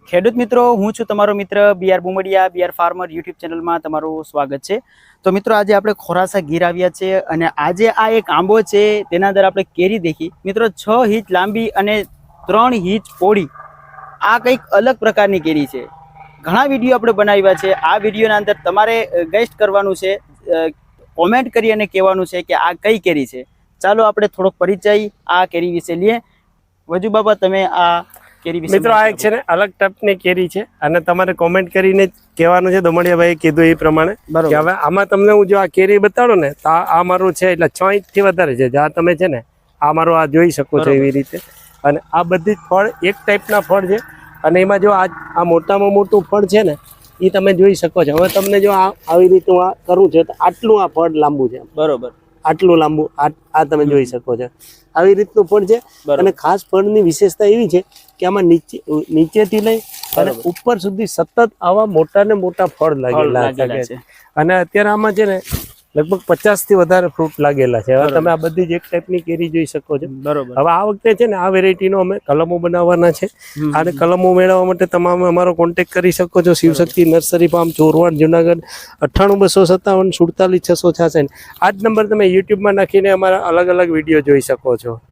ખેડૂત મિત્રો, હું છું તમારો મિત્ર BR Bumdiya. BR farmer YouTube ચેનલમાં તમારું સ્વાગત છે. તો મિત્રો, આજે આપણે ખોરાસા ગીર આવ્યા છે અને આજે આ એક આંબો છે, તેના અંદર આપણે કેરી દેખી. મિત્રો, 6 ઇંચ લાંબી અને 3 ઇંચ પહોળી આ કંઈક અલગ પ્રકારની કેરી છે. ઘણા વિડીયો આપણે બનાવ્યા છે. આ વિડીયોના અંદર તમારે ગેસ્ટ કરવાનું છે, કોમેન્ટ કરી અને કહેવાનું છે કે આ કઈ કેરી છે. ચાલો આપણે થોડોક પરિચય આ કેરી વિશે લઈએ. વજુ બાબા, તમે આ કેરી વિશે મિત્રો, આ એક છે ને અલગ ટાઈપની કેરી છે અને તમારે કોમેન્ટ કરીને કહેવાનું છે. દમણિયાભાઈએ કીધું એ પ્રમાણે કે હવે આમાં તમને હું જો આ કેરી બતાડો ને તો આ મારું છે એટલે 6 ઇંચથી વધારે છે. જ્યાં તમે છે ને આ મારું આ જોઈ શકો છો એવી રીતે. અને આ બધી જ ફળ એક ટાઈપના ફળ છે અને એમાં જો આ મોટામાં મોટું ફળ છે ને એ તમે જોઈ શકો છો. હવે તમને જો આવી રીતનું આ કરવું છે તો આટલું આ ફળ લાંબુ છે. બરોબર, આટલું લાંબુ આ તમે જોઈ શકો છો. આવી રીતનું ફળ છે. અને ખાસ ફળની વિશેષતા એવી છે કે આમાં નીચેથી લઈ અને ઉપર સુધી સતત આવા મોટા ને મોટા ફળ લાગેલા છે. અને અત્યારે આમાં છે ને લગભગ 50 થી વધારે ફ્રૂટ લાગેલા છે. હવે તમે આ બધી જ એક ટાઈપની કેરી જોઈ શકો છો. બરોબર. હવે આ વખતે છે ને આ વેરાયટીનો અમે કલમો બનાવવાના છે. અને કલમો મેળવવા માટે તમામે અમારો કોન્ટેક્ટ કરી શકો છો. Shivshakti nursery farm, Chorwad, Junagadh 98 257 47 666. આ જ નંબર તમે યુટ્યુબમાં નાખીને અમારા અલગ અલગ વિડીયો જોઈ શકો છો.